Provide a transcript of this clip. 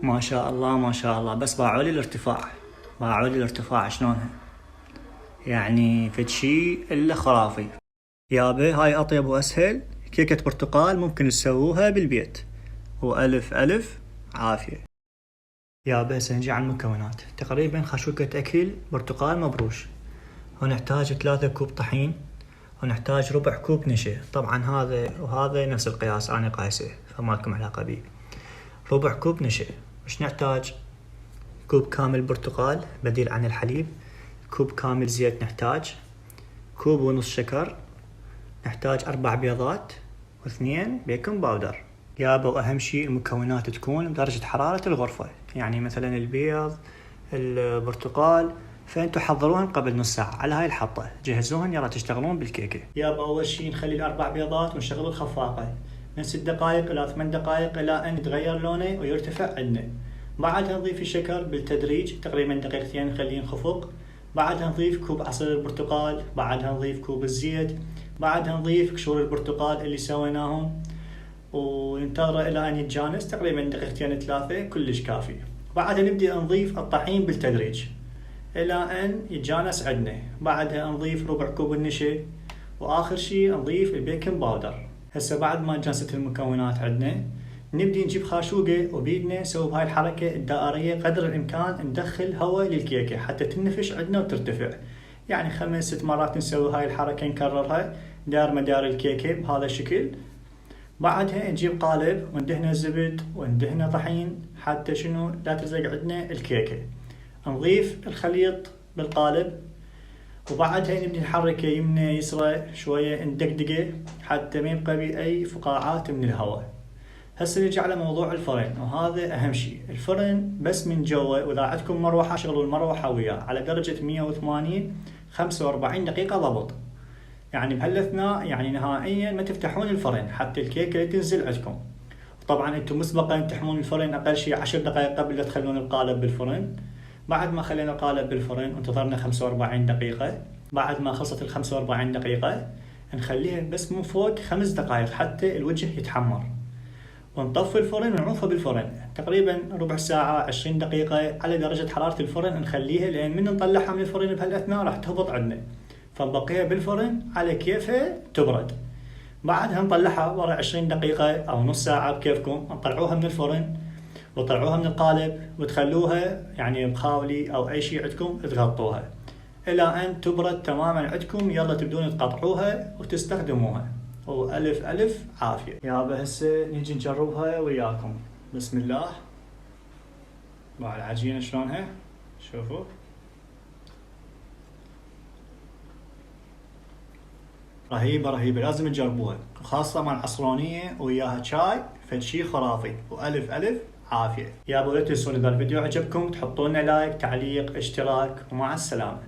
ما شاء الله ما شاء الله، بس باعوا لي الارتفاع. باعوا لي الارتفاع شلونها، يعني فد شي الا خرافي. يابا هاي اطيب واسهل كيكة برتقال ممكن تسووها بالبيت، والف الف عافية. يابا هسه نجي على المكونات. تقريبا خشوكة اكل برتقال مبروش، ونحتاج 3 كوب طحين، ونحتاج ربع كوب نشا. طبعا هذا وهذا نفس القياس انا قايسه فما لكم علاقة بيه. ربع كوب نشا. مش نحتاج كوب كامل برتقال بديل عن الحليب، كوب كامل زيت نحتاج، كوب ونص شكر، نحتاج 4 بيضات و2 بيكنج باودر. يابا واهم شي المكونات تكون بدرجة حرارة الغرفة، يعني مثلا البيض البرتقال فانتو حضروهن قبل نص ساعة على هاي الحطة، جهزوهن يلا تشتغلون بالكيكة. يابا اول شي نخلي الاربع بيضات ونشغل الخفاقة من 6 دقائق الى 8 دقائق الى ان يتغير لونه ويرتفع عندنا. بعدها نضيف الشكر بالتدريج تقريبا دقيقتين نخليه ينخفق. بعدها نضيف كوب عصير البرتقال، بعدها نضيف كوب الزيت، بعدها نضيف قشور البرتقال اللي سويناهم وننتظره الى ان يتجانس تقريبا دقيقتين 3 كلش كافي. بعدها نبدأ نضيف الطحين بالتدريج الى ان يتجانس عندنا. بعدها نضيف ربع كوب النشا، واخر شي نضيف البيكنج باودر. هسه بعد ما جانست المكونات عندنا نبدي نجيب خاشوقة وبيدنا نسوي بهاي الحركة الدائرية قدر الامكان ندخل هواء للكيكة حتى تنفش عندنا وترتفع، يعني 5 6 مرات نسوي هاي الحركة نكررها دار مدار الكيكة بهذا الشكل. بعدها نجيب قالب وندهنه زبد وندهنه طحين حتى شنو لا تلزق عندنا الكيكة. نضيف الخليط بالقالب وبعدها نبدي نحركه يمنى يسرى شوية ندقدقه حتى ما يبقى بيه اي فقاعات من الهواء. هسه نجي على موضوع الفرن، وهذا اهم شيء. الفرن بس من جوا، واذا عندكم مروحه شغلوا المروحه وياه على درجه 180 45 دقيقه ضبط. يعني بهالاثناء يعني نهائيا ما تفتحون الفرن حتى الكيكه تنزل عندكم. طبعا انتم مسبقا تحمون الفرن اقل شيء 10 دقائق قبل لا تخلون القالب بالفرن. بعد ما خلينا القالب بالفرن وانتظرنا 45 دقيقه، بعد ما خلصت ال 45 دقيقه نخليها بس من فوق 5 دقائق حتى الوجه يتحمر، ونطفي الفرن ونعوفه بالفرن تقريبا ربع ساعة 20 دقيقة على درجة حرارة الفرن نخليها، لأن من نطلعها من الفرن بهالأثناء راح تهبط عندنا، فنبقيها بالفرن على كيفها تبرد. بعدها نطلعها ورا 20 دقيقة أو نص ساعة بكيفكم، نطلعوها من الفرن وطلعوها من القالب وتخلوها يعني بخاولي أو أي شيء عندكم تغطوها إلى أن تبرد تماما عندكم. يلا تبدون تقطعوها وتستخدموها، وألف ألف عافية. يابا هسه نيجي نجربها وياكم. بسم الله. مع العجينة شلونها شوفوا، رهيبة رهيبة لازم تجربوها، وخاصة مع العصرونية وياها شاي فد شي خرافي، وألف ألف عافية. يابا لا تنسون إذا الفيديو عجبكم تحطوا لنا لايك تعليق اشتراك، ومع السلامة.